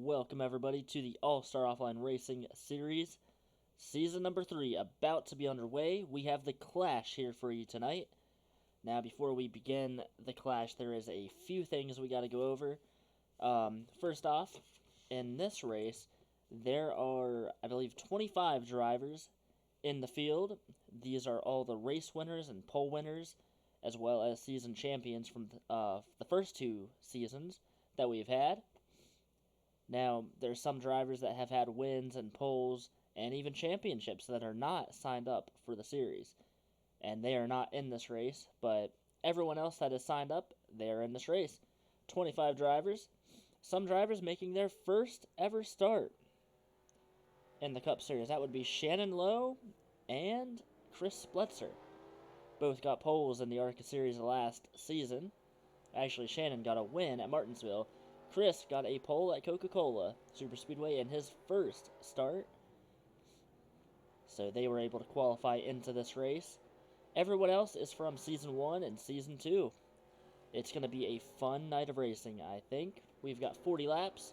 Welcome everybody to the All-Star Offline Racing Series, Season number 3, about to be underway. We have the Clash here for you tonight. Now, before we begin the Clash, there is a few things we got to go over. First off, in this race, there are, I believe, 25 drivers in the field. These are all the race winners and pole winners, as well as season champions from the first two seasons that we've had. Now, there's some drivers that have had wins and poles and even championships that are not signed up for the series. And they are not in this race, but everyone else that is signed up, they are in this race. 25 drivers, some drivers making their first ever start in the Cup Series. That would be Shannon Lowe and Chris Spletzer. Both got poles in the ARCA Series last season. Actually, Shannon got a win at Martinsville. Chris got a pole at Coca-Cola Superspeedway in his first start. So they were able to qualify into this race. Everyone else is from Season 1 and Season 2. It's going to be a fun night of racing, I think. We've got 40 laps.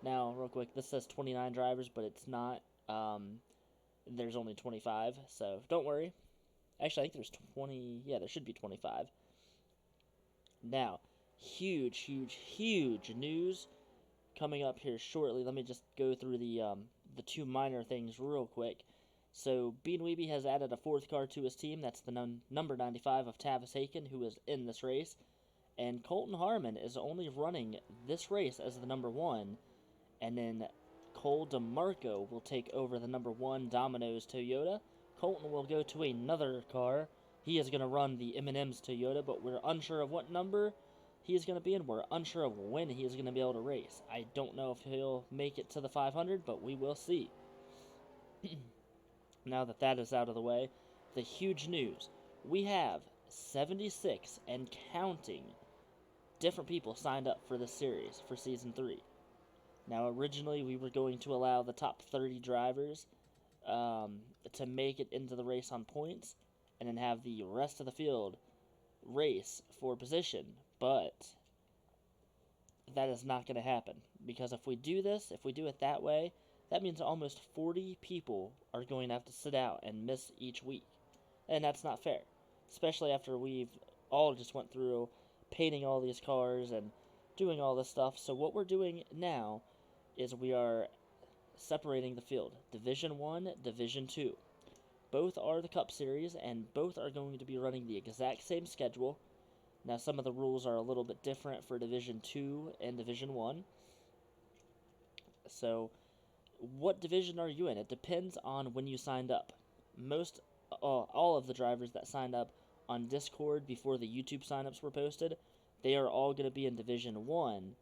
Now, real quick, this says 29 drivers, but it's not. There's only 25, so don't worry. Actually, I think there's 20. Yeah, there should be 25. Now, huge news coming up here shortly. Let me just go through the two minor things real quick. So, Bean Weeby has added a fourth car to his team. That's the number 95 of Tavis Haken, who is in this race. And Colton Harmon is only running this race as the number 1. And then Cole DeMarco will take over the number 1 Domino's Toyota. Colton will go to another car. He is going to run the M&M's Toyota, but we're unsure of what number he is going to be in. We're unsure of when he is going to be able to race. I don't know if he'll make it to the 500, but we will see. Now that that is out of the way, the huge news. We have 76 and counting different people signed up for this series for Season 3. Now, originally, we were going to allow the top 30 drivers to make it into the race on points, and then have the rest of the field race for position. But that is not going to happen, because if we do this, if we do it that way, that means almost 40 people are going to have to sit out and miss each week. And that's not fair, especially after we've all just went through painting all these cars and doing all this stuff. So what we're doing now is we are separating the field. Division 1, Division 2. Both are the Cup Series, and both are going to be running the exact same schedule. Now, some of the rules are a little bit different for Division 2 and Division 1. So, what division are you in? It depends on when you signed up. All of the drivers that signed up on Discord before the YouTube signups were posted, they are all going to be in Division 1.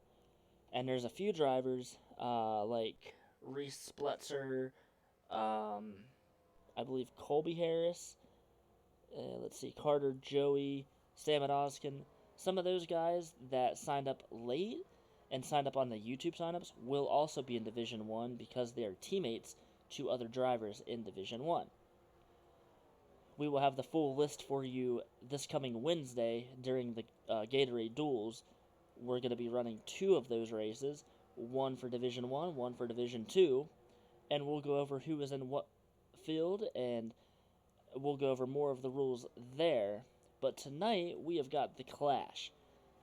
And there's a few drivers, like Reese Spletzer, I believe Colby Harris, let's see, Carter Joey, Sam Oskin. Some of those guys that signed up late and signed up on the YouTube signups will also be in Division 1 because they are teammates to other drivers in Division 1. We will have the full list for you this coming Wednesday during the Gatorade Duels. We're going to be running 2 of those races, one for Division 1, one for Division 2, and we'll go over who is in what field, and we'll go over more of the rules there. But tonight, we have got the Clash.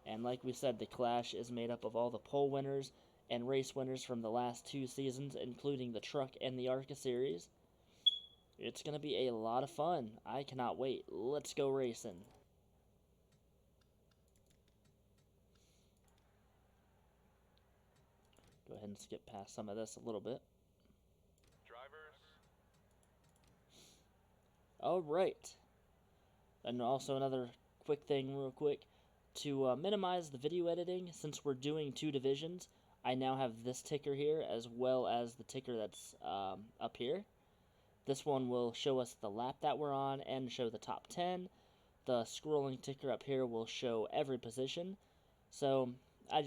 And like we said, the Clash is made up of all the pole winners and race winners from the last 2 seasons, including the Truck and the ARCA Series. It's going to be a lot of fun. I cannot wait. Let's go racing. Go ahead and skip past some of this a little bit. Alright. And also another quick thing real quick. To minimize the video editing, since we're doing 2 divisions, I now have this ticker here as well as the ticker that's up here. This one will show us the lap that we're on and show the top 10. The scrolling ticker up here will show every position. So I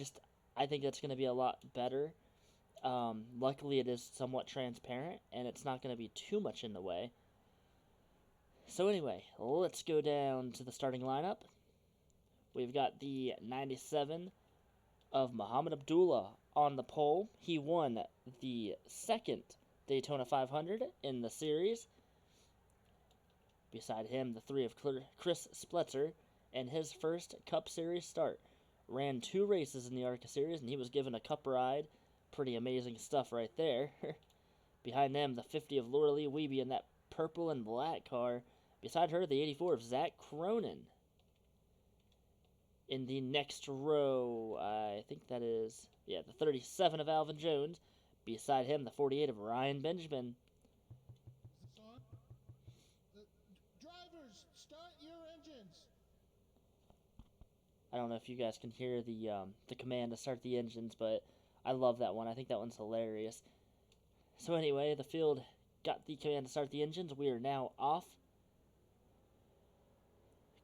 think that's going to be a lot better. Luckily it is somewhat transparent and it's not going to be too much in the way. So anyway, let's go down to the starting lineup. We've got the 97 of Muhammad Abdullah on the pole. He won the second Daytona 500 in the series. Beside him, the 3 of Chris Spletzer and his first Cup Series start. Ran 2 races in the ARCA Series, and he was given a Cup ride. Pretty amazing stuff right there. Behind them, the 50 of Laura Lee Wiebe in that purple and black car. Beside her, the 84 of Zach Cronin. In the next row, I think that is, the 37 of Alvin Jones. Beside him, the 48 of Ryan Benjamin. Drivers, start your engines. I don't know if you guys can hear the command to start the engines, but I love that one. I think that one's hilarious. So anyway, the field got the command to start the engines. We are now off.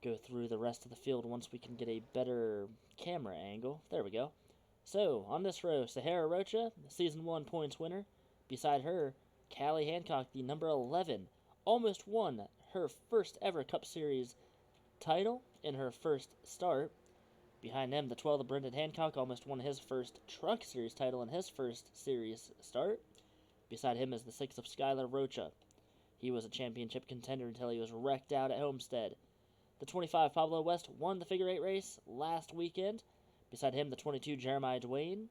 Go through the rest of the field once we can get a better camera angle. There we go. So, on this row, Sahara Rocha, the Season 1 points winner. Beside her, Callie Hancock, the number 11, almost won her first ever Cup Series title in her first start. Behind them, the 12 of Brendan Hancock almost won his first Truck Series title in his first series start. Beside him is the 6 of Skylar Rocha. He was a championship contender until he was wrecked out at Homestead. The 25 Pablo West won the figure 8 race last weekend. Beside him, the 22 Jeremiah Dwayne.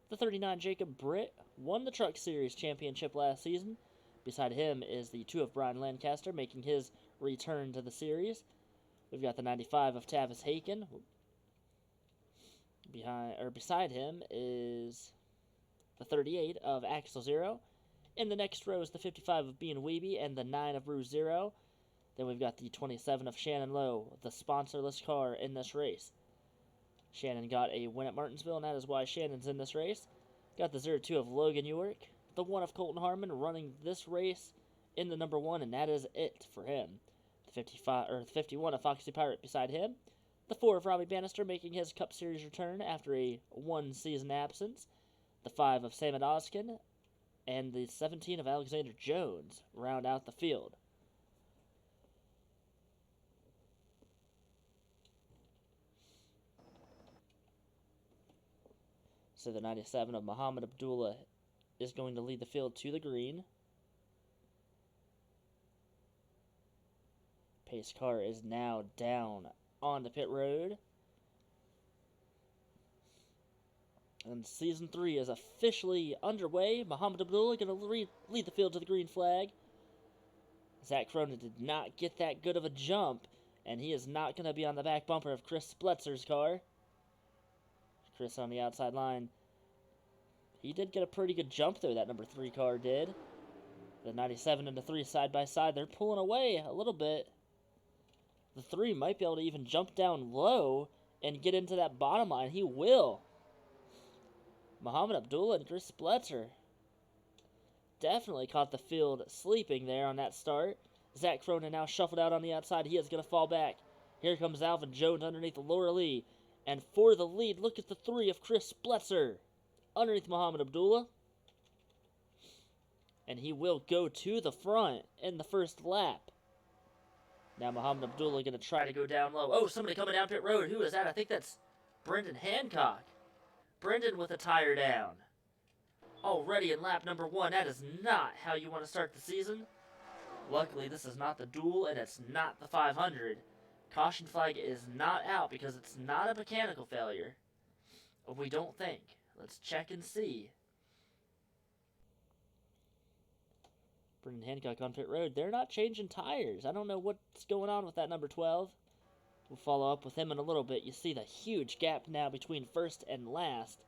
The 39 Jacob Britt won the Truck Series championship last season. Beside him is the 2 of Brian Lancaster making his return to the series. We've got the 95 of Tavis Haken. Beside him is the 38 of Axel Zero. In the next row is the 55 of Bean Wiebe and the 9 of Bruce Zero. Then we've got the 27 of Shannon Lowe, the sponsorless car in this race. Shannon got a win at Martinsville, and that is why Shannon's in this race. Got the 02 of Logan York, the 1 of Colton Harmon running this race in the number 1, and that is it for him. The 51 of Foxy Pirate beside him. The 4 of Robbie Bannister making his Cup Series return after a 1-season absence. The 5 of Sam Oskin, and the 17 of Alexander Jones round out the field. So the 97 of Muhammad Abdullah is going to lead the field to the green. Pace car is now down on the pit road. And Season 3 is officially underway. Muhammad Abdullah going to lead the field to the green flag. Zach Cronin did not get that good of a jump, and he is not going to be on the back bumper of Chris Spletzer's car. Chris on the outside line. He did get a pretty good jump, though, that number 3 car did. The 97 and the 3 side by side. They're pulling away a little bit. The 3 might be able to even jump down low and get into that bottom line. He will. Muhammad Abdullah and Chris Spletzer definitely caught the field sleeping there on that start. Zach Cronin now shuffled out on the outside. He is going to fall back. Here comes Alvin Jones underneath Laura Lee. And for the lead, look at the 3 of Chris Spletzer underneath Muhammad Abdullah. And he will go to the front in the first lap. Now Muhammad Abdullah going to try to go down low. Oh, somebody coming down pit road. Who is that? I think that's Brendan Hancock. Brendan with a tire down. Already in lap number 1. That is not how you want to start the season. Luckily, this is not the duel, and it's not the 500. Caution flag is not out because it's not a mechanical failure. We don't think. Let's check and see. Brendan Hancock on pit road. They're not changing tires. I don't know what's going on with that number 12. We'll follow up with him in a little bit. You see the huge gap now between first and last.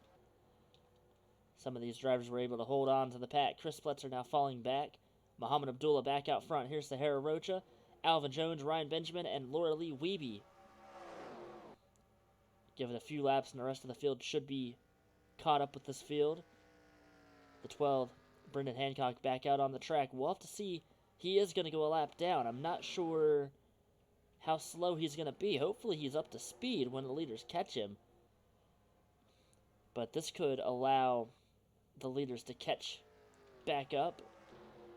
Some of these drivers were able to hold on to the pack. Chris Spletzer now falling back. Muhammad Abdullah back out front. Here's Sahara Rocha, Alvin Jones, Ryan Benjamin, and Laura Lee Wiebe. Give it a few laps and the rest of the field should be caught up with this field. The 12, Brendan Hancock back out on the track. We'll have to see. He is going to go a lap down. I'm not sure how slow he's going to be. Hopefully he's up to speed when the leaders catch him. But this could allow the leaders to catch back up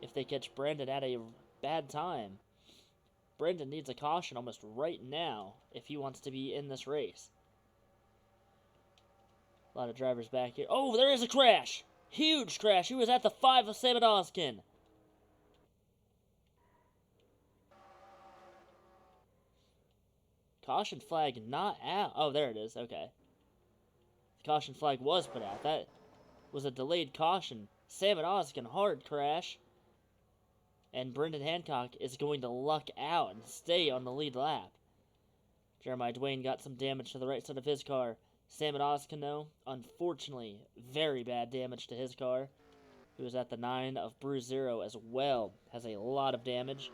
if they catch Brendan at a bad time. Brendan needs a caution almost right now if he wants to be in this race. A lot of drivers back here. Oh, there is a crash! Huge crash. He was at the 5 of Samadoskin. Caution flag not out. Oh, there it is. Okay. The caution flag was put out. That was a delayed caution. Samadoskin hard crash. And Brendan Hancock is going to luck out and stay on the lead lap. Jeremiah Dwayne got some damage to the right side of his car. Sam Oscano, unfortunately, very bad damage to his car. Who is at the 9 of Bruise Zero as well. Has a lot of damage.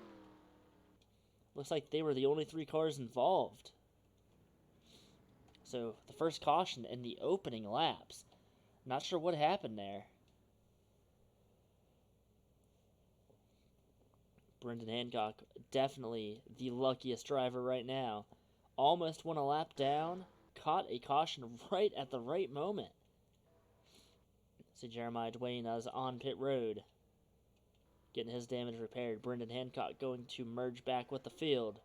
Looks like they were the only 3 cars involved. So, the first caution in the opening laps. Not sure what happened there. Brendan Hancock, definitely the luckiest driver right now. Almost won a lap down. Caught a caution right at the right moment. See Jeremiah Dwayne is on pit road. Getting his damage repaired. Brendan Hancock going to merge back with the field.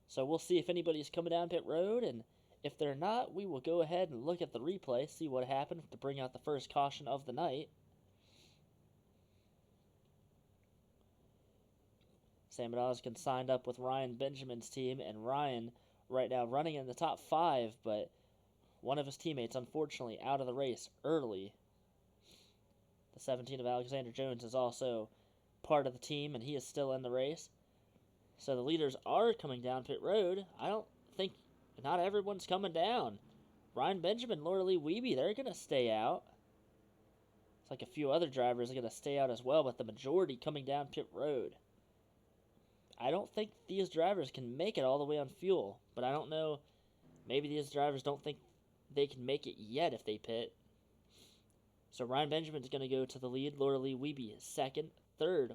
So we'll see if anybody's coming down pit road, and if they're not, we will go ahead and look at the replay, see what happened to bring out the first caution of the night. Sam Oskin signed up with Ryan Benjamin's team, and Ryan right now running in the top 5, but one of his teammates unfortunately out of the race early. The 17 of Alexander Jones is also part of the team, and he is still in the race. So the leaders are coming down pit road. I don't think, not everyone's coming down. Ryan Benjamin, Laura Lee Wiebe, they're going to stay out. It's like a few other drivers are going to stay out as well, but the majority coming down pit road. I don't think these drivers can make it all the way on fuel, but I don't know. Maybe these drivers don't think they can make it yet if they pit. So Ryan Benjamin's going to go to the lead. Laura Lee Wiebe is second. Third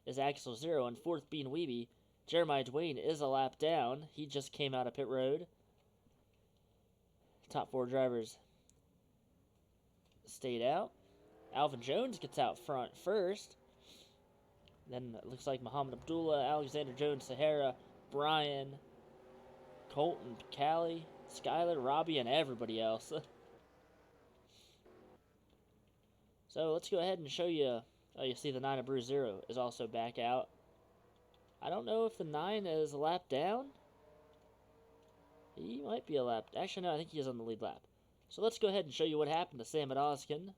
is Axel Zero, and fourth being Wiebe. Jeremiah Dwayne is a lap down. He just came out of pit road. Top 4 drivers stayed out. Alvin Jones gets out front first. Then it looks like Muhammad Abdullah, Alexander Jones, Sahara, Brian, Colton, Callie, Skyler, Robbie, and everybody else. So let's go ahead and show you. Oh, you see the 9 of Bruise Zero is also back out. I don't know if the 9 is a lap down. He might be a lap. Actually, no, I think he is on the lead lap. So let's go ahead and show you what happened to Sam Oskin.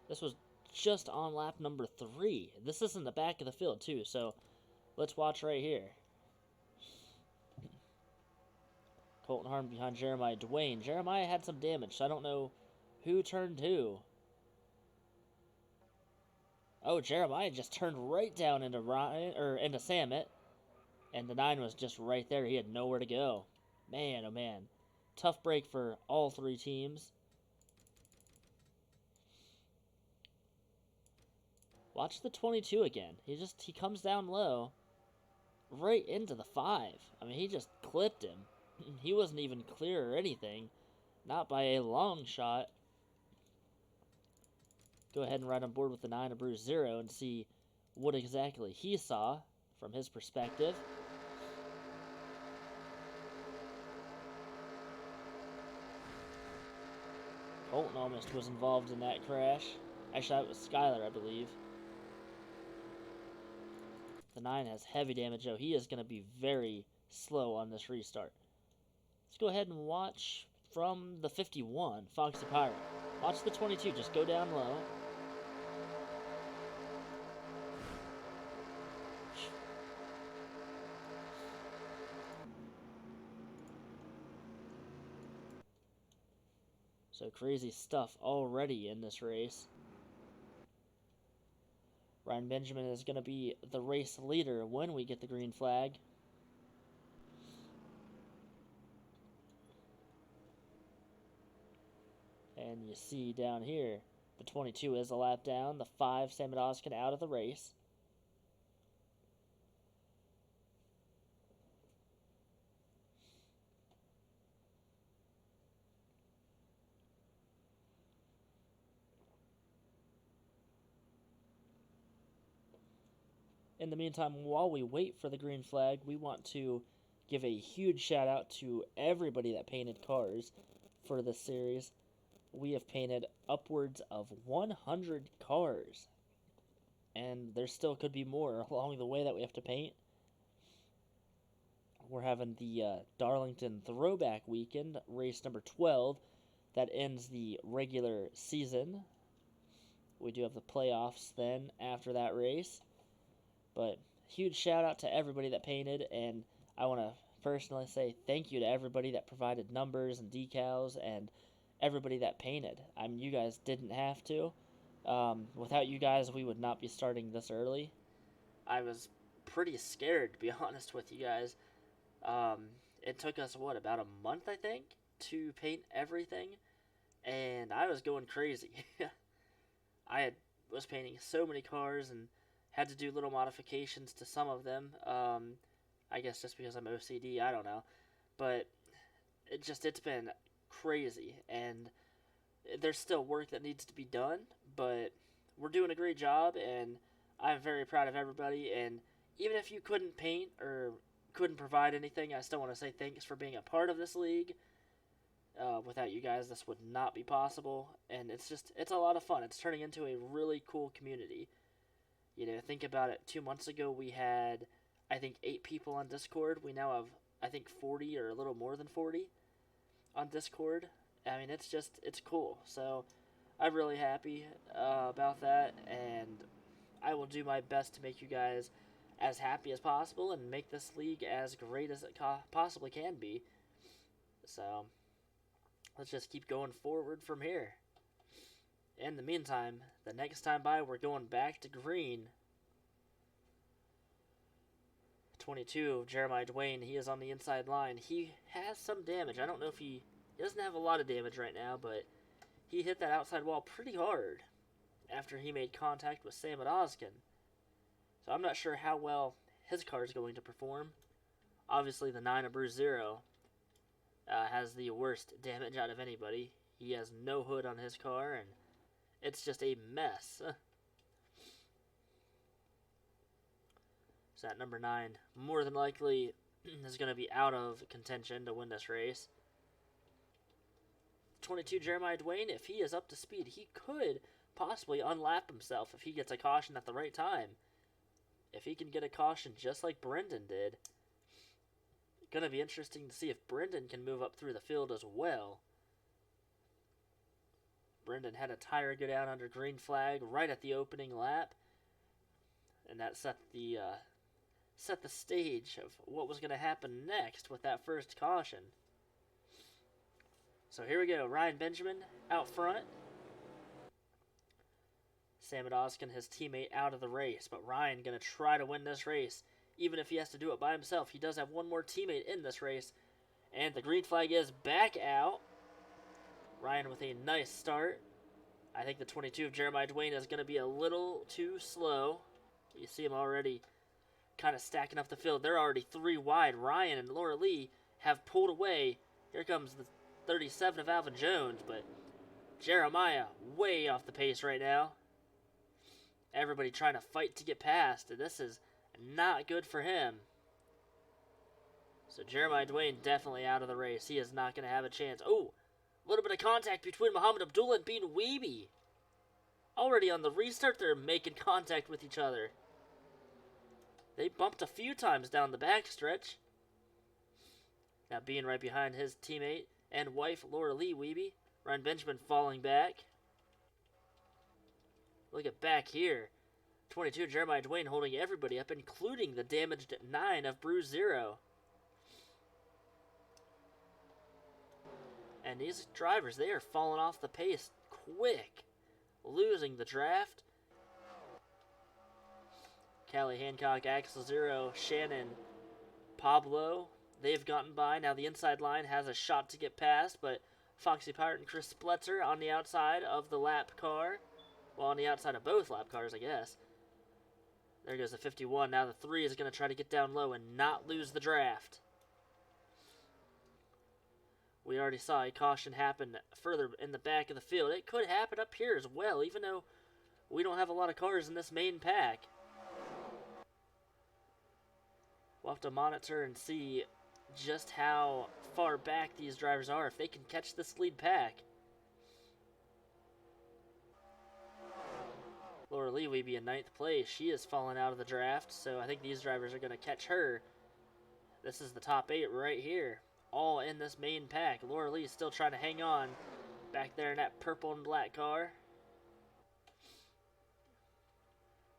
This was just on lap number 3. This is in the back of the field, too, so let's watch right here. Colton Harmon behind Jeremiah Dwayne. Jeremiah had some damage, so I don't know who turned who. Oh, Jeremiah just turned right down into Ryan, or into Samet, and the 9 was just right there. He had nowhere to go. Man, oh man. Tough break for all 3 teams. Watch the 22 again. He comes down low, right into the 5. I mean, he just clipped him. He wasn't even clear or anything. Not by a long shot. Go ahead and ride on board with the 9 of Bruise Zero and see what exactly he saw from his perspective. Colton almost was involved in that crash. Actually, that was Skyler, I believe. The 9 has heavy damage, though. He is going to be very slow on this restart. Let's go ahead and watch from the 51, Foxy Pirate. Watch the 22, just go down low. So crazy stuff already in this race. Ryan Benjamin is going to be the race leader when we get the green flag. And you see down here, the 22 is a lap down. The 5, Sam Oskin, out of the race. In the meantime, while we wait for the green flag, we want to give a huge shout out to everybody that painted cars for this series. We have painted upwards of 100 cars, and there still could be more along the way that we have to paint. We're having the Darlington Throwback Weekend, race number 12, that ends the regular season. We do have the playoffs then after that race. But huge shout out to everybody that painted, and I want to personally say thank you to everybody that provided numbers and decals and everybody that painted. I mean, you guys didn't have to. Without you guys, we would not be starting this early. I was pretty scared, to be honest with you guys. It took us, about a month, I think, to paint everything, and I was going crazy. Was painting so many cars and had to do little modifications to some of them. I guess just because I'm OCD, I don't know. But it's been crazy, and there's still work that needs to be done, but we're doing a great job, and I'm very proud of everybody. And even if you couldn't paint or couldn't provide anything, I still want to say thanks for being a part of this league. Without you guys, this would not be possible, and it's a lot of fun. It's turning into a really cool community. You know, think about it. 2 months ago, we had, I think, 8 people on Discord. We now have, I think, 40 or a little more than 40 on Discord. I mean, it's cool. So, I'm really happy about that, and I will do my best to make you guys as happy as possible and make this league as great as it possibly can be. So, let's just keep going forward from here. In the meantime, the next time by, we're going back to green. 22, Jeremiah Dwayne, he is on the inside line. He has some damage. I don't know if he doesn't have a lot of damage right now, but he hit that outside wall pretty hard after he made contact with Sam Oskin. So I'm not sure how well his car is going to perform. Obviously, the 9 of Bruce Zero has the worst damage out of anybody. He has no hood on his car, and it's just a mess. So that number 9, more than likely, is going to be out of contention to win this race. 22, Jeremiah Dwayne, if he is up to speed, he could possibly unlap himself if he gets a caution at the right time. If he can get a caution just like Brendan did. Going to be interesting to see if Brendan can move up through the field as well. Brendan had a tire go down under green flag right at the opening lap, and that set the stage of what was going to happen next with that first caution. So here we go, Ryan Benjamin out front. Sam Oskin, his teammate, out of the race, but Ryan going to try to win this race. Even if he has to do it by himself, he does have one more teammate in this race. And the green flag is back out. Ryan with a nice start. I think the 22 of Jeremiah Dwayne is going to be a little too slow. You see him already kind of stacking up the field. They're already 3 wide. Ryan and Laura Lee have pulled away. Here comes the 37 of Alvin Jones, but Jeremiah way off the pace right now. Everybody trying to fight to get past, and this is not good for him. So Jeremiah Dwayne definitely out of the race. He is not going to have a chance. Oh, a little bit of contact between Muhammad Abdullah and Bean Weeby. Already on the restart, they're making contact with each other. They bumped a few times down the backstretch. Now Bean right behind his teammate and wife, Laura Lee Weeby. Ryan Benjamin falling back. Look at back here. 22, Jeremiah Dwayne holding everybody up, including the damaged 9 of Bruce Zero. And these drivers, they are falling off the pace quick. Losing the draft. Callie Hancock, Axel Zero, Shannon, Pablo, they've gotten by. Now the inside line has a shot to get past, but Foxy Pirate and Chris Spletzer on the outside of the lap car. Well, on the outside of both lap cars, I guess. There goes the 51. Now the 3 is going to try to get down low and not lose the draft. We already saw a caution happen further in the back of the field. It could happen up here as well, even though we don't have a lot of cars in this main pack. We'll have to monitor and see just how far back these drivers are, if they can catch this lead pack. Laura Lee will be in 9th place. She has fallen out of the draft, so I think these drivers are going to catch her. This is the top 8 right here, all in this main pack. Laura Lee is still trying to hang on back there in that purple and black car.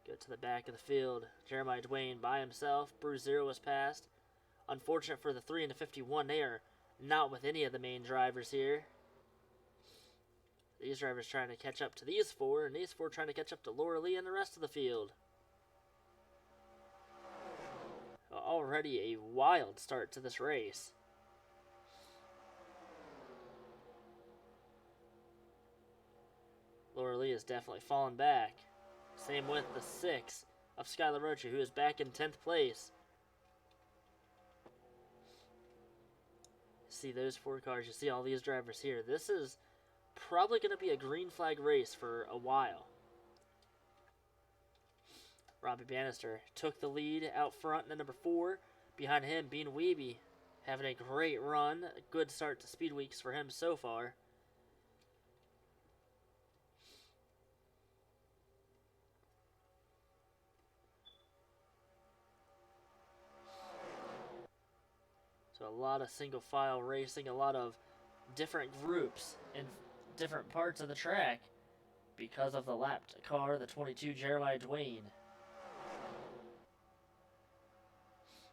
Go to the back of the field. Jeremiah Dwayne by himself. Bruce Zero was passed. Unfortunate for the 3 and the 51. They are not with any of the main drivers here. These drivers trying to catch up to these 4, and these 4 trying to catch up to Laura Lee and the rest of the field. Already a wild start to this race. Laura Lee is definitely fallen back. Same with the 6 of Skylar Rocha, who is back in 10th place. See those 4 cars, you see all these drivers here. This is probably going to be a green flag race for a while. Robbie Bannister took the lead out front in the number 4. Behind him, Bean Weeby having a great run. A good start to Speed Weeks for him so far. So a lot of single file racing, a lot of different groups in different parts of the track because of the lapped car, the 22 Jeremiah Dwayne.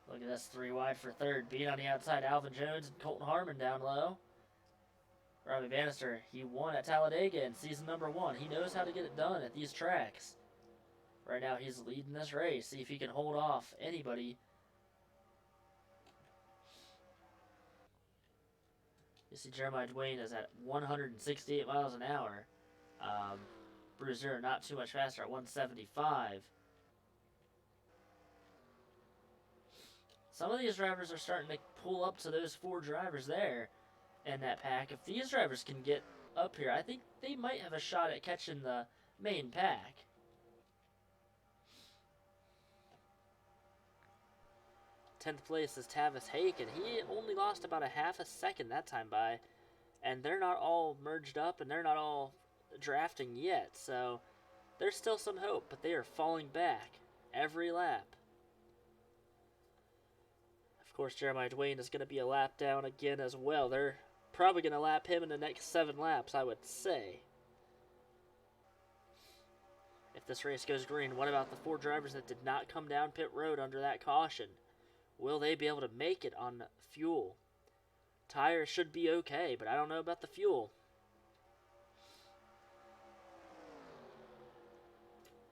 Look at this, 3 wide for 3rd. Being on the outside, Alvin Jones and Colton Harmon down low. Robbie Bannister, he won at Talladega in season number 1. He knows how to get it done at these tracks. Right now he's leading this race. See if he can hold off anybody. You see Jeremiah Dwayne is at 168 miles an hour. Bruiser not too much faster at 175. Some of these drivers are starting to pull up to those 4 drivers there in that pack. If these drivers can get up here, I think they might have a shot at catching the main pack. Tenth place is Tavis Hake, and he only lost about a half a second that time by. And they're not all merged up, and they're not all drafting yet, so there's still some hope, but they are falling back every lap. Of course, Jeremiah Dwayne is going to be a lap down again as well. They're probably going to lap him in the next 7 laps, I would say. If this race goes green, what about the 4 drivers that did not come down pit road under that caution? Will they be able to make it on fuel? Tires should be okay, but I don't know about the fuel.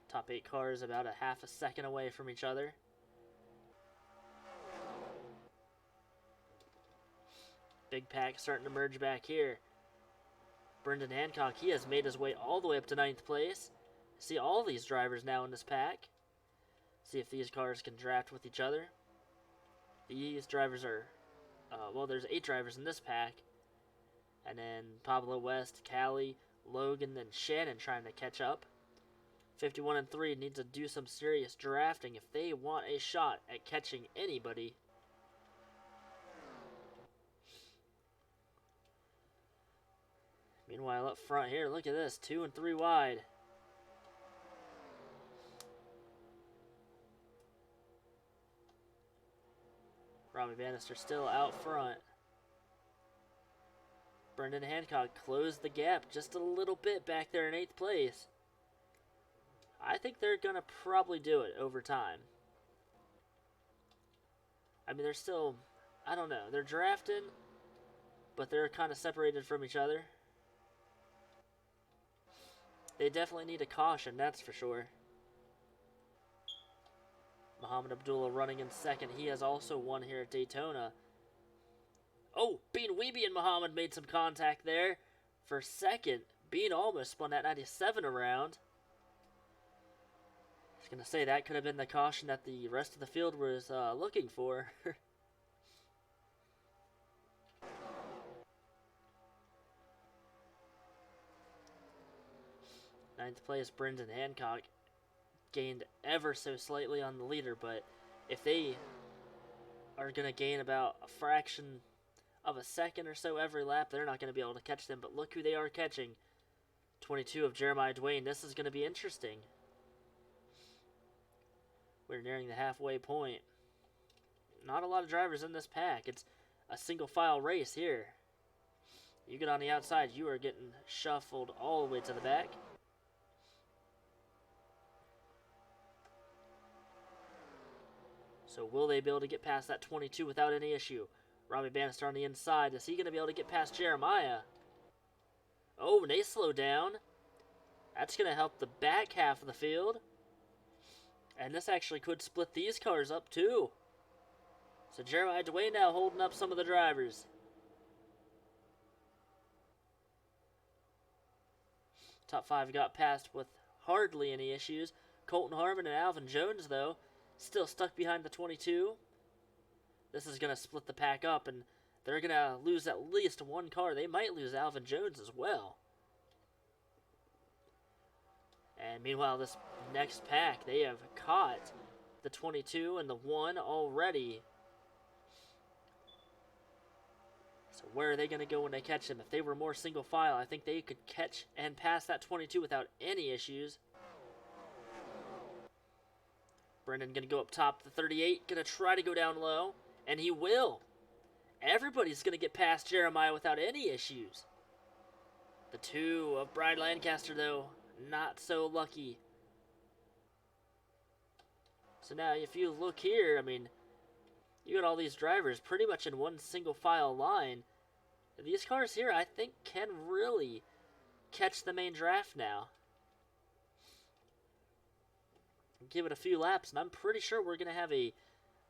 Top 8 cars about a half a second away from each other. Big pack starting to merge back here. Brendan Hancock, he has made his way all the way up to 9th place. See all these drivers now in this pack. See if these cars can draft with each other. These drivers are, well, there's 8 drivers in this pack. And then Pablo West, Callie, Logan, and Shannon trying to catch up. 51 and 3 need to do some serious drafting if they want a shot at catching anybody. Meanwhile, up front here, look at this, 2 and 3 wide. Robbie Bannister still out front. Brendan Hancock closed the gap just a little bit back there in 8th place. I think they're going to probably do it over time. I mean, they're still, I don't know, they're drafting, but they're kind of separated from each other. They definitely need a caution, that's for sure. Muhammad Abdullah running in 2nd. He has also won here at Daytona. Oh, Bean Weeby and Muhammad made some contact there for 2nd. Bean almost spun that 97 around. I was going to say that could have been the caution that the rest of the field was looking for. 9th place, Brendan Hancock gained ever so slightly on the leader, but if they are going to gain about a fraction of a second or so every lap. They're not going to be able to catch them, but look who they are catching. 22 of Jeremiah Dwayne. This is going to be interesting. We're nearing the halfway point. Not a lot of drivers in this pack. It's a single file race here. You get on the outside, you are getting shuffled all the way to the back. So will they be able to get past that 22 without any issue? Robbie Bannister on the inside. Is he going to be able to get past Jeremiah? Oh, and they slow down. That's going to help the back half of the field. And this actually could split these cars up too. So Jeremiah Dwayne now holding up some of the drivers. Top 5 got past with hardly any issues. Colton Harmon and Alvin Jones, though, still stuck behind the 22. This is going to split the pack up, and they're going to lose at least one car. They might lose Alvin Jones as well. And meanwhile, this next pack, they have caught the 22 and the 1 already. So where are they going to go when they catch them? If they were more single file, I think they could catch and pass that 22 without any issues. Brendan going to go up top. The 38 going to try to go down low, and he will. Everybody's going to get past Jeremiah without any issues. The 2 of Bride Lancaster, though, not so lucky. So now, if you look here, I mean, you got all these drivers pretty much in one single file line. These cars here, I think, can really catch the main draft now. Give it a few laps, and I'm pretty sure we're going to have a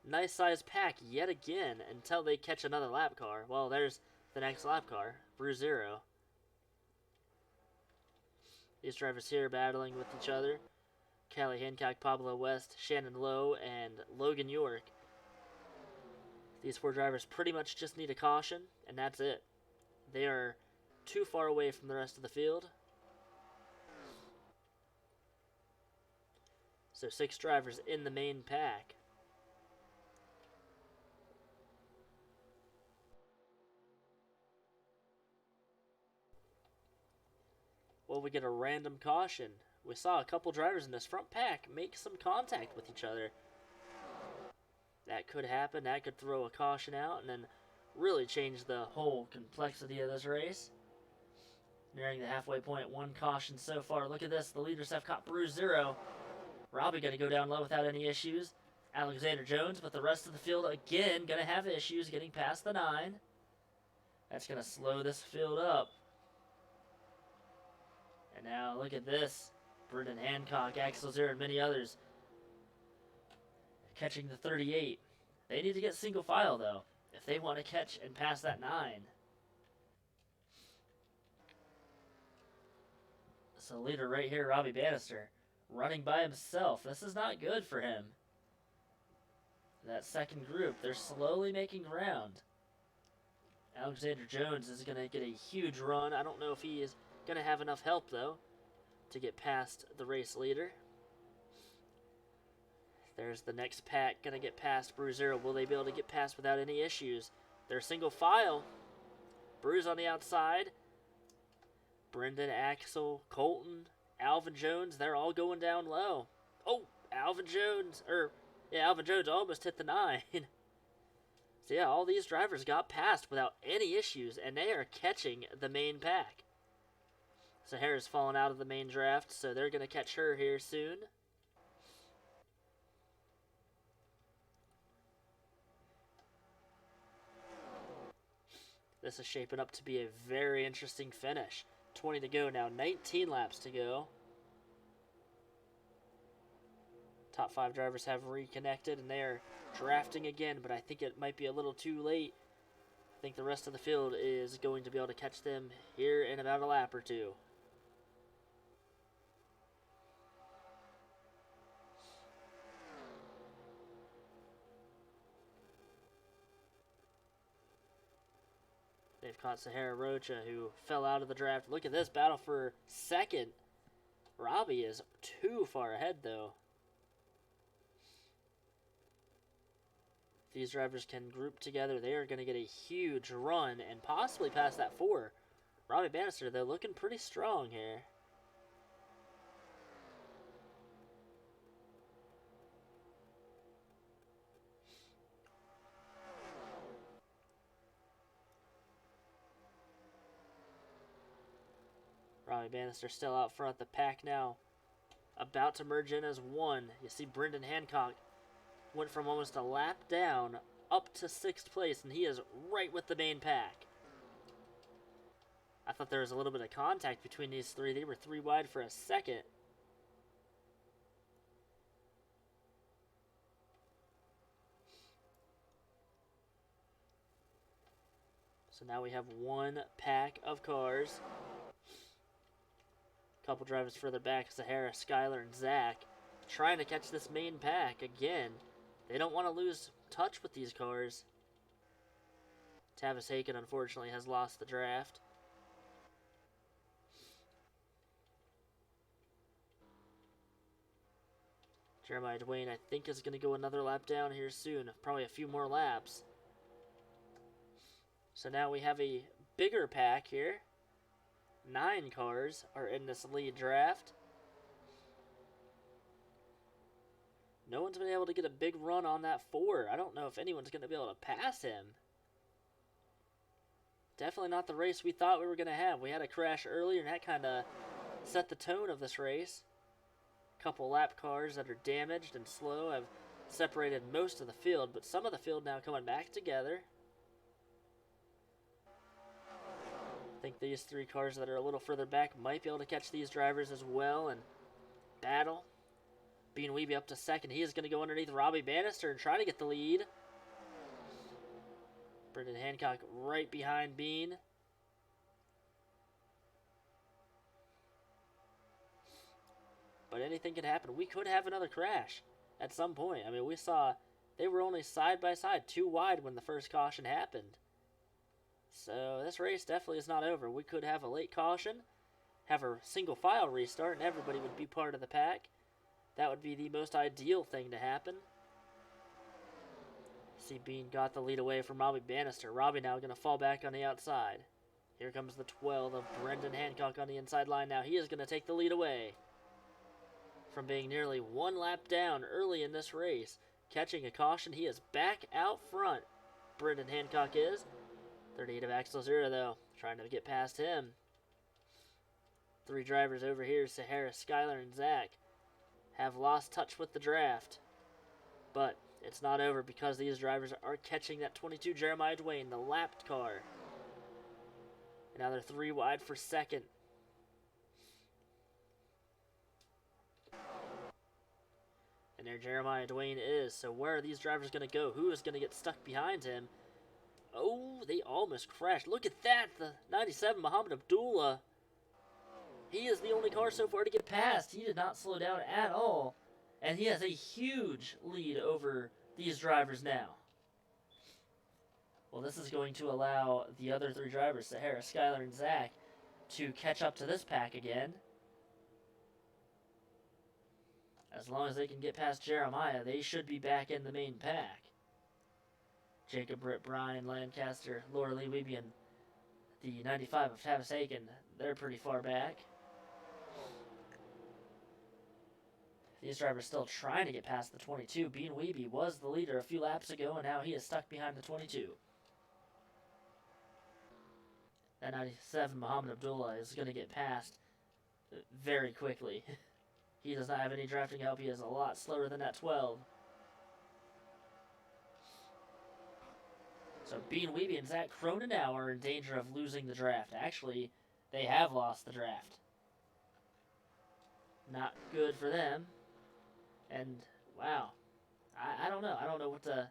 nice sized pack yet again until they catch another lap car. Well, there's the next lap car, Brew Zero. These drivers here battling with each other. Callie Hancock, Pablo West, Shannon Lowe, and Logan York. These 4 drivers pretty much just need a caution, and that's it. They are too far away from the rest of the field. So 6 drivers in the main pack. Well, we get a random caution. We saw a couple drivers in this front pack make some contact with each other. That could happen. That could throw a caution out and then really change the whole complexity of this race. Nearing the halfway point, 1 caution so far. Look at this. The leaders have caught Brew Zero. Robbie going to go down low without any issues. Alexander Jones, but the rest of the field, again, going to have issues getting past the 9. That's going to slow this field up. And now look at this. Brendan Hancock, Axel Zero, and many others catching the 38. They need to get single file, though, if they want to catch and pass that 9. So leader right here, Robbie Bannister, running by himself. This is not good for him. That second group, they're slowly making ground. Alexander Jones is going to get a huge run. I don't know if he is going to have enough help, though, to get past the race leader. There's the next pack going to get past Brew Zero. Will they be able to get past without any issues? They're single file. Brew's on the outside. Brendan, Axel, Colton, Alvin Jones, they're all going down low. Oh, Alvin Jones almost hit the 9. So yeah, all these drivers got past without any issues, and they are catching the main pack. Sahara's fallen out of the main draft, so they're going to catch her here soon. This is shaping up to be a very interesting finish. 20 to go now, 19 laps to go. Top 5 drivers have reconnected, and they are drafting again, but I think it might be a little too late. I think the rest of the field is going to be able to catch them here in about a lap or two. They've caught Sahara Rocha, who fell out of the draft. Look at this battle for second. Robbie is too far ahead, though. these drivers can group together, they are going to get a huge run and possibly pass that 4. Robbie Bannister, though, looking pretty strong here. Robbie Bannister still out front. The pack now about to merge in as one. You see Brendan Hancock went from almost a lap down up to 6th place, and he is right with the main pack. I thought there was a little bit of contact between these three. They were 3 wide for a second. So now we have one pack of cars. A couple drivers further back, Sahara, Skyler, and Zach, trying to catch this main pack again. They don't want to lose touch with these cars. Tavis Haken, unfortunately, has lost the draft. Jeremiah Dwayne, I think, is going to go another lap down here soon. Probably a few more laps. So now we have a bigger pack here. 9 cars are in this lead draft. No one's been able to get a big run on that 4. I don't know if anyone's going to be able to pass him. Definitely not the race we thought we were going to have. We had a crash earlier, and that kind of set the tone of this race. A couple lap cars that are damaged and slow have separated most of the field, but some of the field now coming back together. I think these 3 cars that are a little further back might be able to catch these drivers as well and battle. Bean Weeby up to 2nd. He is going to go underneath Robbie Bannister and try to get the lead. Brendan Hancock right behind Bean. But anything can happen. We could have another crash at some point. I mean, we saw they were only side by side, 2 wide when the first caution happened. So this race definitely is not over. We could have a late caution, have a single file restart, and everybody would be part of the pack. That would be the most ideal thing to happen. See, Bean got the lead away from Robbie Bannister. Robbie now going to fall back on the outside. Here comes the 12 of Brendan Hancock on the inside line now. He is going to take the lead away from being nearly 1 lap down early in this race. Catching a caution, he is back out front. Brendan Hancock is. 38 of Axel Zura, though, trying to get past him. 3 drivers over here, Sahara, Skyler, and Zach, have lost touch with the draft. But it's not over because these drivers are catching that 22 Jeremiah Dwayne, the lapped car. And now they're 3 wide for 2nd. And there Jeremiah Dwayne is. So where are these drivers going to go? Who is going to get stuck behind him? Oh, they almost crashed. Look at that. The 97 Muhammad Abdullah. He is the only car so far to get past. He did not slow down at all. And he has a huge lead over these drivers now. Well, this is going to allow the other 3 drivers, Sahara, Skyler, and Zach, to catch up to this pack again. As long as they can get past Jeremiah, they should be back in the main pack. Jacob, Britt, Brian, Lancaster, Laura Lee Weeby, and the 95 of Tavis Aiken, they're pretty far back. These drivers still trying to get past the 22. Bean Weeby was the leader a few laps ago, and now he is stuck behind the 22. That 97 Muhammad Abdullah is going to get past very quickly. He does not have any drafting help. He is a lot slower than that 12. So Bean Weeby and Zach Cronin now are in danger of losing the draft. Actually, they have lost the draft. Not good for them. And, wow. I don't know. I don't know what to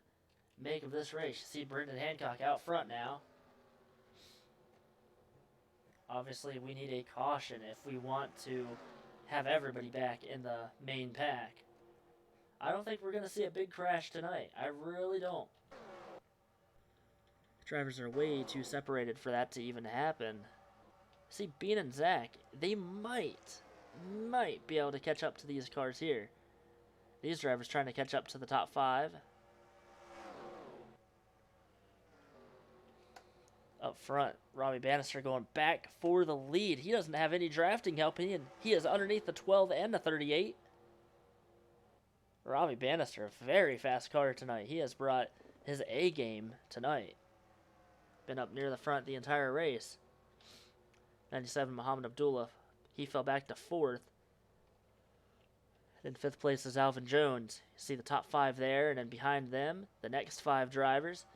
make of this race. You see Brendan Hancock out front now. Obviously, we need a caution if we want to have everybody back in the main pack. I don't think we're going to see a big crash tonight. I really don't. Drivers are way too separated for that to even happen. See, Bean and Zach, they might be able to catch up to these cars here. These drivers trying to catch up to the top 5. front, Robbie Bannister going back for the lead. He doesn't have any drafting help. He is underneath the 12 and the 38. Robbie Bannister, a very fast car tonight. He has brought his A game tonight. Been up near the front the entire race. 97, Muhammad Abdullah. He fell back to 4th. In 5th place is Alvin Jones. You see the top 5 there, and then behind them, the next 5 drivers,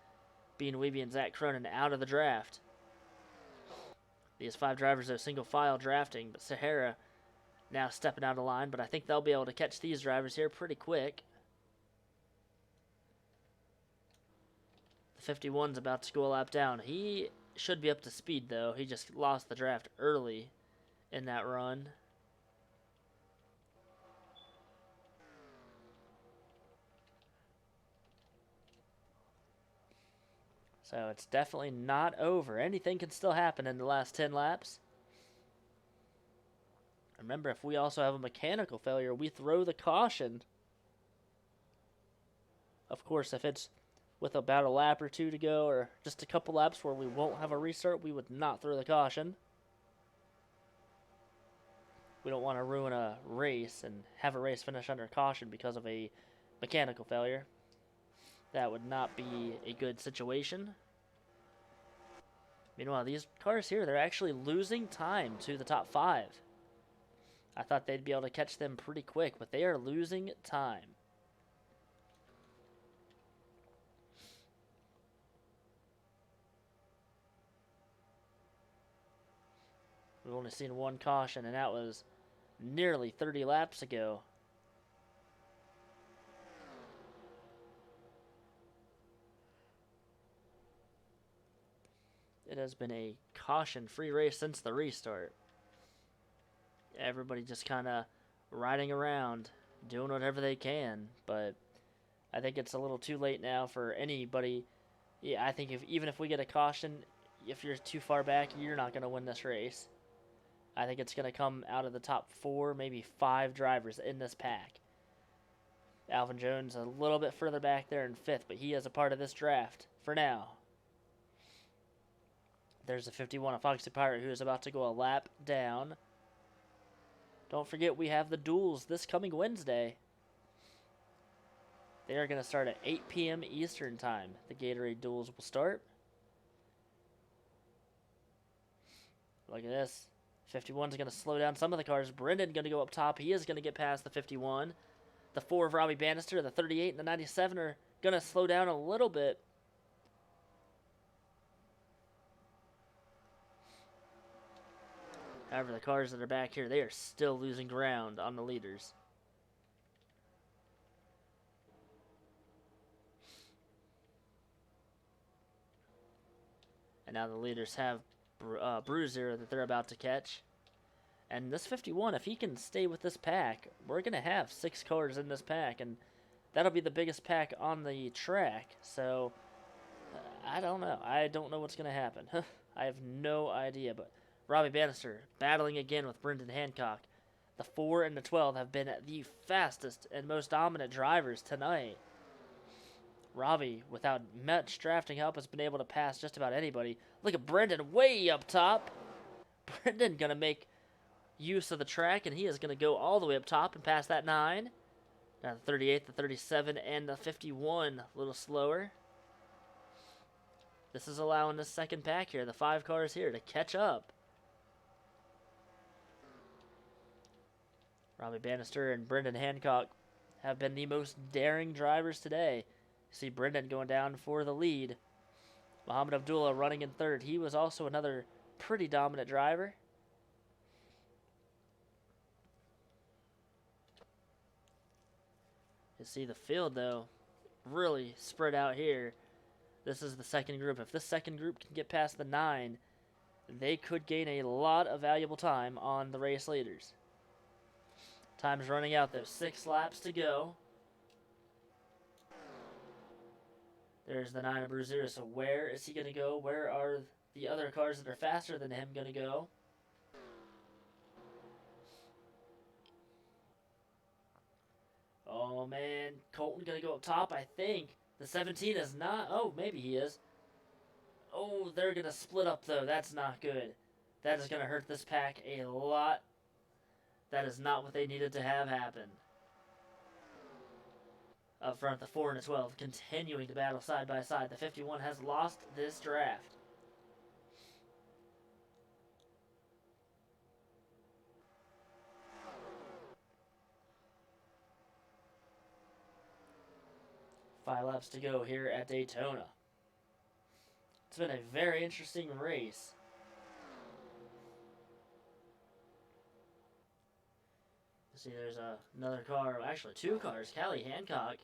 Bean Weeby and Zach Cronin out of the draft. These 5 drivers are single file drafting, but Sahara now stepping out of line, but I think they'll be able to catch these drivers here pretty quick. The 51's about to go a lap down. He should be up to speed, though. He just lost the draft early in that run. So it's definitely not over. Anything can still happen in the last 10 laps. Remember, if we also have a mechanical failure, we throw the caution. Of course, if it's with about a lap or 2 to go, or just a couple laps where we won't have a restart, we would not throw the caution. We don't want to ruin a race and have a race finish under caution because of a mechanical failure. That would not be a good situation. Meanwhile, these cars here, they're actually losing time to the top 5. I thought they'd be able to catch them pretty quick, but they are losing time. We've only seen one caution, and that was nearly 30 laps ago. It has been a caution-free race since the restart. Everybody just kind of riding around, doing whatever they can, but I think it's a little too late now for anybody. Yeah, I think even if we get a caution, if you're too far back, you're not going to win this race. I think it's going to come out of the top 4, maybe 5 drivers in this pack. Alvin Jones a little bit further back there in 5th, but he is a part of this draft for now. There's a 51, a Foxy Pirate, who is about to go a lap down. Don't forget, we have the Duels this coming Wednesday. They are going to start at 8 p.m. Eastern Time. The Gatorade Duels will start. Look at this. 51 is going to slow down some of the cars. Brendan going to go up top. He is going to get past the 51. The 4 of Robbie Bannister, the 38, and the 97 are going to slow down a little bit. However, the cars that are back here, they are still losing ground on the leaders. And now the leaders have Bruiser that they're about to catch. And this 51, if he can stay with this pack, we're going to have 6 cars in this pack. And that'll be the biggest pack on the track. So, I don't know. I don't know what's going to happen. I have no idea, but Robbie Bannister battling again with Brendan Hancock. The 4 and the 12 have been the fastest and most dominant drivers tonight. Robbie, without much drafting help, has been able to pass just about anybody. Look at Brendan way up top. Brendan going to make use of the track, and he is going to go all the way up top and pass that 9. Now the 38, the 37, and the 51 a little slower. This is allowing this second pack here, the 5 cars here, to catch up. Robbie Bannister and Brendan Hancock have been the most daring drivers today. You see Brendan going down for the lead. Muhammad Abdullah running in 3rd. He was also another pretty dominant driver. You see the field, though, really spread out here. This is the second group. If this second group can get past the 9, they could gain a lot of valuable time on the race leaders. Time's running out. There's 6 laps to go. There's the 9 of Bruiser. So where is he going to go? Where are the other cars that are faster than him going to go? Oh, man. Colton going to go up top, I think. The 17 is not. Oh, maybe he is. Oh, they're going to split up, though. That's not good. That is going to hurt this pack a lot. That is not what they needed to have happen. Up front, the 4 and the 12 continuing to battle side by side. The 51 has lost this draft. Five laps to go here at Daytona. It's been a very interesting race. See, there's another car, actually 2 cars. Callie Hancock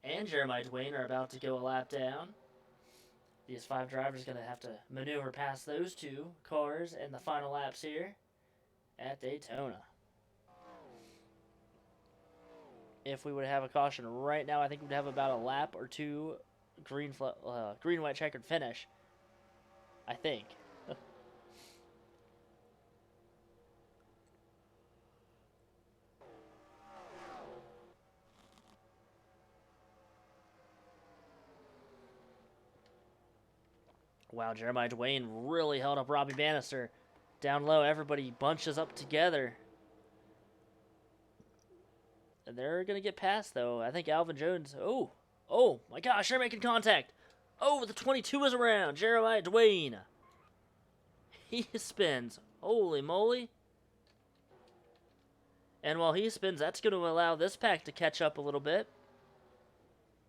and Jeremiah Dwayne are about to go a lap down. These 5 drivers going to have to maneuver past those 2 cars in the final laps here at Daytona. If we would have a caution right now, I think we'd have about a lap or 2 green, white checkered finish. I think. Wow, Jeremiah Dwayne really held up Robbie Bannister. Down low, everybody bunches up together. And they're going to get past, though. I think Alvin Jones... Oh, my gosh, they're making contact. Oh, the 22 is around. Jeremiah Dwayne. He spins. Holy moly. And while he spins, that's going to allow this pack to catch up a little bit.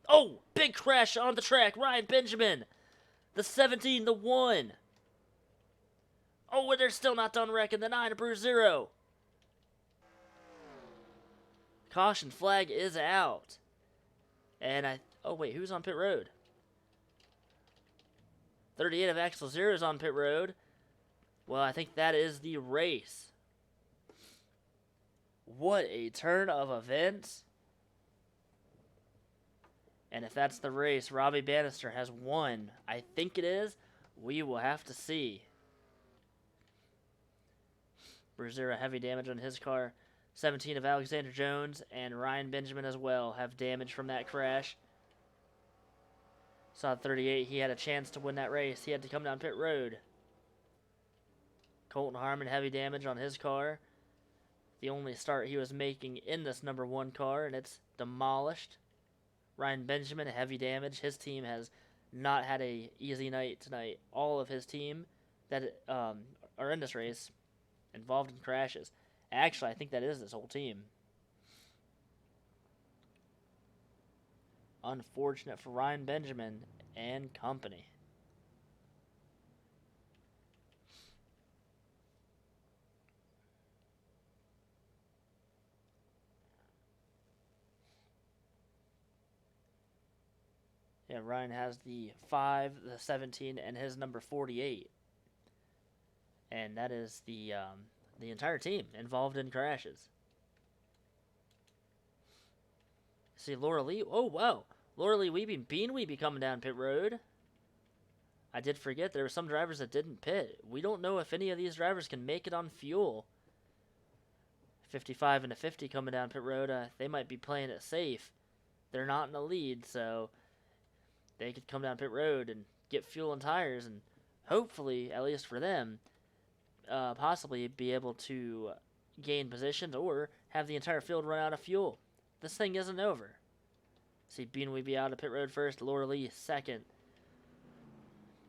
Oh, big crash on the track. Ryan Benjamin. The 17, the 1. Oh, and they're still not done wrecking. The 9, Bruce 0. Caution flag is out. And oh, wait, who's on pit road? 38 of Axel 0 is on pit road. Well, I think that is the race. What a turn of events. And if that's the race, Robbie Bannister has won. I think it is. We will have to see. Bruiser, heavy damage on his car. 17 of Alexander Jones and Ryan Benjamin as well have damage from that crash. Saw 38. He had a chance to win that race. He had to come down pit road. Colton Harmon, heavy damage on his car. The only start he was making in this number 1 car, and it's demolished. Ryan Benjamin, heavy damage. His team has not had a easy night tonight. All of his team that are in this race involved in crashes. Actually, I think that is this whole team. Unfortunate for Ryan Benjamin and company. Yeah, Ryan has the 5, the 17, and his number 48. And that is the entire team involved in crashes. See, Laura Lee. Oh, wow. Laura Lee Beanweeby coming down pit road. I did forget there were some drivers that didn't pit. We don't know if any of these drivers can make it on fuel. 55 and a 50 coming down pit road. They might be playing it safe. They're not in the lead, so they could come down pit road and get fuel and tires, and hopefully, at least for them, possibly be able to gain positions or have the entire field run out of fuel. This thing isn't over. See Beanweeby out of pit road first, Laura Lee second.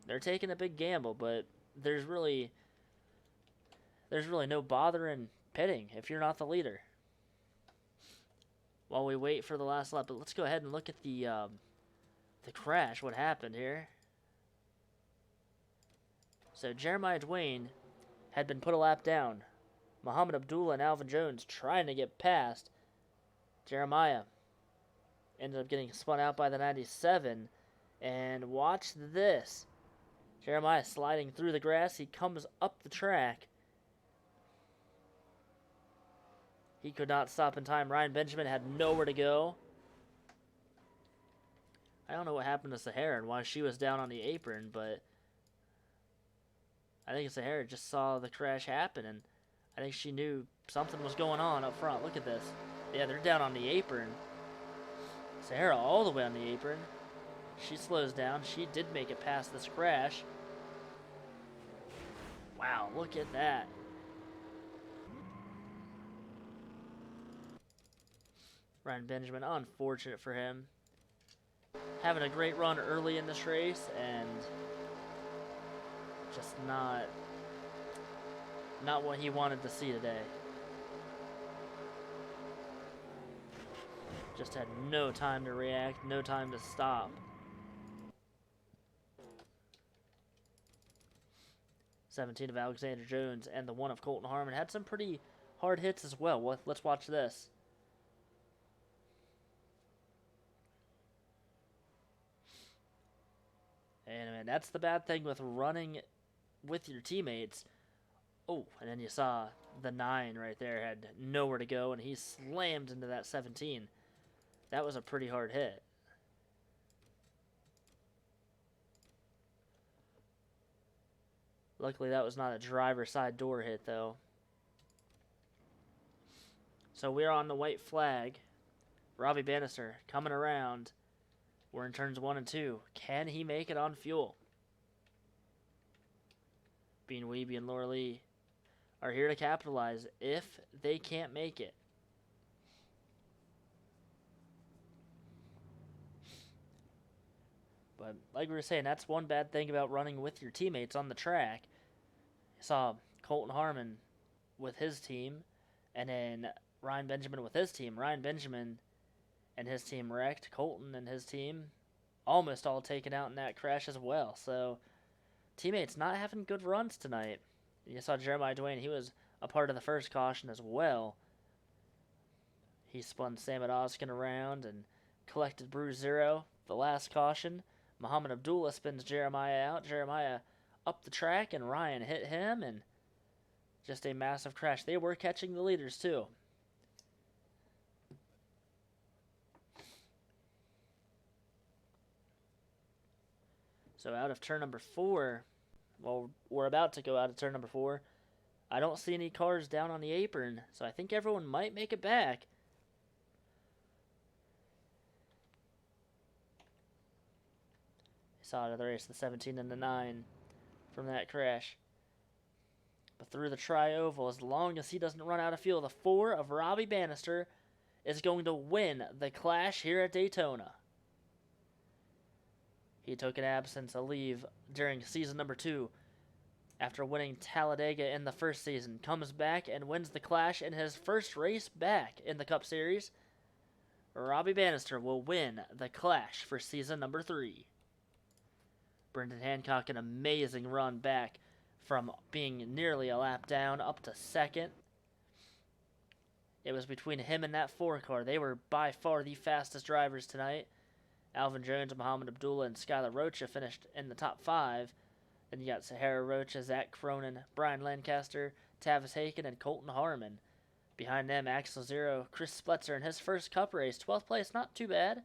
They're taking a big gamble, but there's really no bother in pitting if you're not the leader. While we wait for the last lap, but let's go ahead and look at the crash, what happened here. So Jeremiah Dwayne had been put a lap down. Muhammad Abdullah and Alvin Jones trying to get past. Jeremiah ended up getting spun out by the 97. And watch this. Jeremiah sliding through the grass. He comes up the track. He could not stop in time. Ryan Benjamin had nowhere to go. I don't know what happened to Sahara and why she was down on the apron, but I think Sahara just saw the crash happen, and I think she knew something was going on up front. Look at this. Yeah, they're down on the apron. Sahara all the way on the apron. She slows down. She did make it past this crash. Wow, look at that. Ryan Benjamin, unfortunate for him. Having a great run early in this race and just not what he wanted to see today. Just had no time to react, no time to stop. 17 of Alexander Jones and the 1 of Colton Harmon had some pretty hard hits as well. Let's watch this. And man, that's the bad thing with running with your teammates. Oh, and then you saw the 9 right there had nowhere to go, and he slammed into that 17. That was a pretty hard hit. Luckily, that was not a driver's side door hit, though. So we're on the white flag. Robbie Bannister coming around. We're in turns 1 and 2. Can he make it on fuel? Bean Weeby and Laura Lee are here to capitalize if they can't make it. But like we were saying, that's one bad thing about running with your teammates on the track. I saw Colton Harmon with his team, and then Ryan Benjamin with his team. Ryan Benjamin and his team wrecked. Colton and his team almost all taken out in that crash as well. So teammates not having good runs tonight. You saw Jeremiah Dwayne. He was a part of the first caution as well. He spun Sam Oskin around and collected Bruce Zero. The last caution, Muhammad Abdullah spins Jeremiah out. Jeremiah up the track, and Ryan hit him, and just a massive crash. They were catching the leaders, too. So out of turn number 4, well, we're about to go out of turn number 4. I don't see any cars down on the apron, so I think everyone might make it back. Saw out of the race the 17 and the 9 from that crash. But through the tri-oval, as long as he doesn't run out of fuel, the 4 of Robbie Bannister is going to win the Clash here at Daytona. He took an absence, a leave, during season number 2 after winning Talladega in the first season. Comes back and wins the Clash in his first race back in the Cup Series. Robbie Bannister will win the Clash for season number 3. Brendan Hancock, an amazing run back from being nearly a lap down up to second. It was between him and that 4 car. They were by far the fastest drivers tonight. Alvin Jones, Muhammad Abdullah, and Skylar Rocha finished in the top 5. Then you got Sahara Rocha, Zach Cronin, Brian Lancaster, Tavis Haken, and Colton Harmon. Behind them, Axel Zero, Chris Spletzer in his first Cup race. 12th place, not too bad.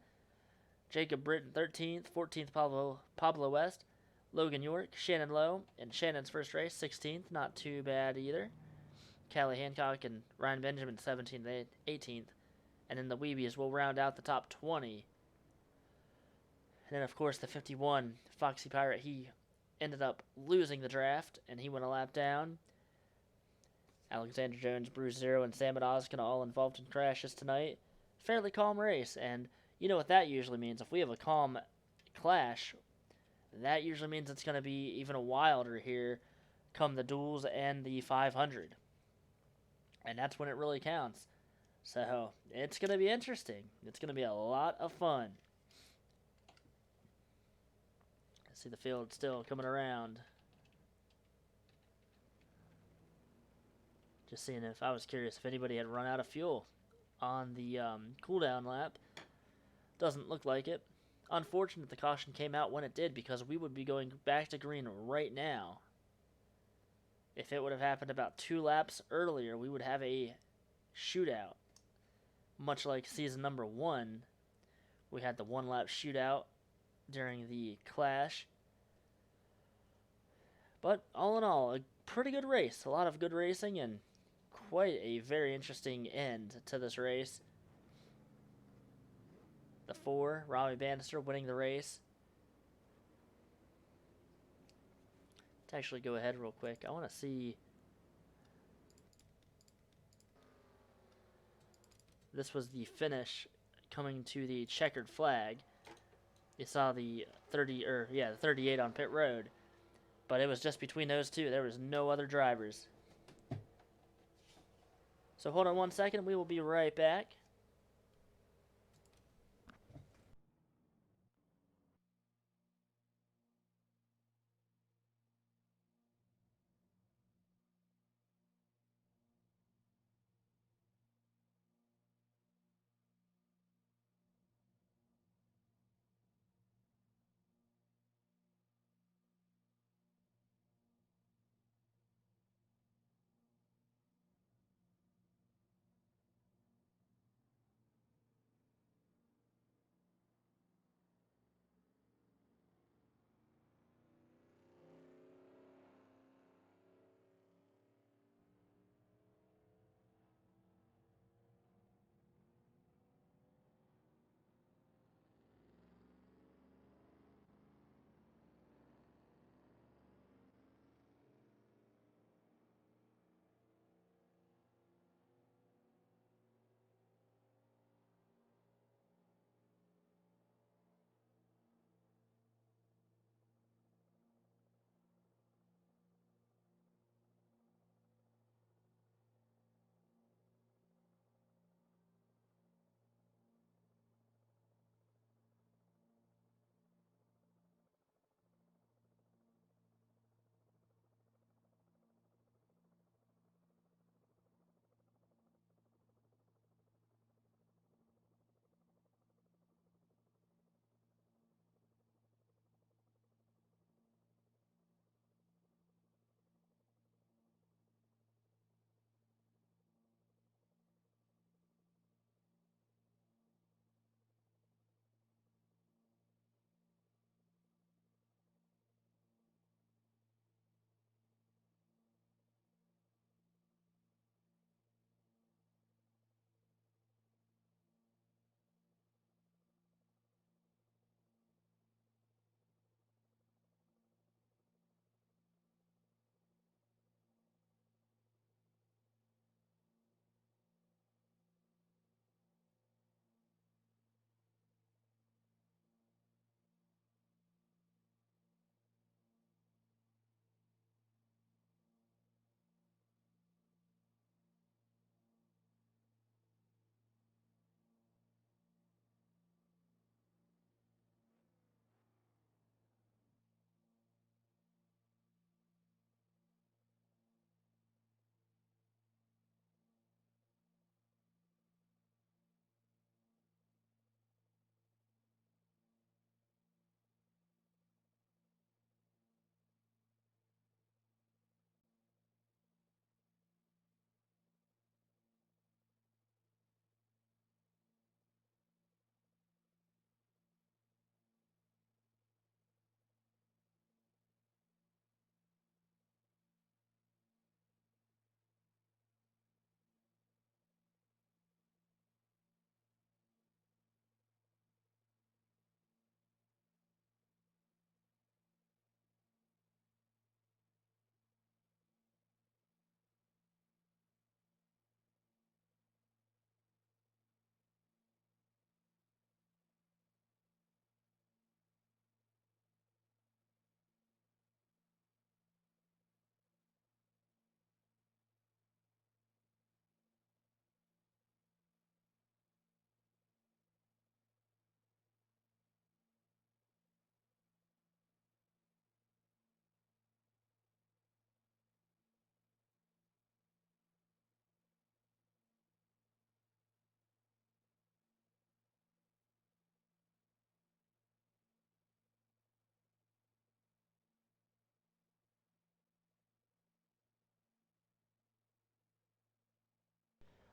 Jacob Britton, 13th. 14th, Pablo West. Logan York, Shannon Lowe in Shannon's first race, 16th. Not too bad either. Callie Hancock and Ryan Benjamin, 17th, 18th. And then the Weebies will round out the top 20. And then, of course, the 51, Foxy Pirate, he ended up losing the draft, and he went a lap down. Alexander Jones, Bruce Zero, and Sam Oskin all involved in crashes tonight. Fairly calm race, and you know what that usually means. If we have a calm clash, that usually means it's going to be even wilder here come the duels and the 500. And that's when it really counts. So, it's going to be interesting. It's going to be a lot of fun. See the field still coming around. Just seeing if I was curious if anybody had run out of fuel on the cooldown lap. Doesn't look like it. Unfortunate the caution came out when it did, because we would be going back to green right now. If it would have happened about 2 laps earlier, we would have a shootout. Much like season number 1, we had the 1-lap shootout during the Clash. But all in all, a pretty good race. A lot of good racing and quite a very interesting end to this race. The 4, Robbie Bannister winning the race. to actually go ahead real quick. I want to see. This was the finish coming to the checkered flag. You saw the 38 on pit road, but it was just between those two. There was no other drivers. So hold on 1 second. We will be right back.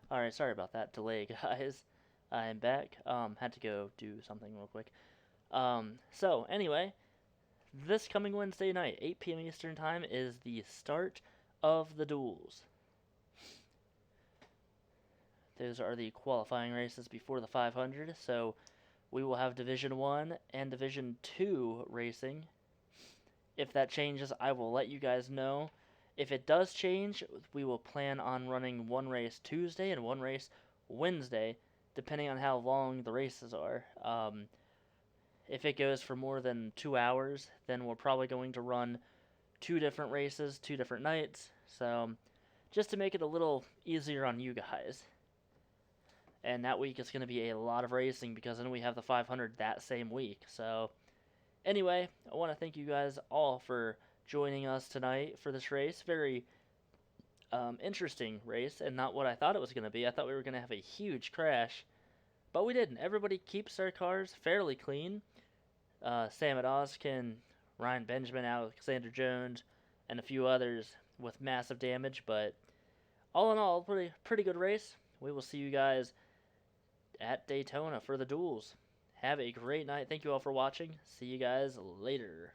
All right, sorry about that delay, guys. I'm back. Had to go do something real quick. So anyway, this coming Wednesday night, 8 p.m. Eastern Time, is the start of the duels. Those are the qualifying races before the 500. So we will have Division 1 and Division 2 racing If that changes, I will let you guys know. If it does change, we will plan on running one race Tuesday and one race Wednesday, depending on how long the races are. If it goes for more than 2 hours, then we're probably going to run two different races, two different nights. So, just to make it a little easier on you guys. And that week is going to be a lot of racing because then we have the 500 that same week. So, anyway, I want to thank you guys all for joining us tonight for this race. Very interesting race and not what I thought it was going to be. I thought we were going to have a huge crash, but we didn't. Everybody keeps their cars fairly clean. Sam Oskin, Ryan Benjamin, Alexander Jones, and a few others with massive damage, but all in all, pretty good race. We will see you guys at Daytona for the duels. Have a great night. Thank you all for watching. See you guys later.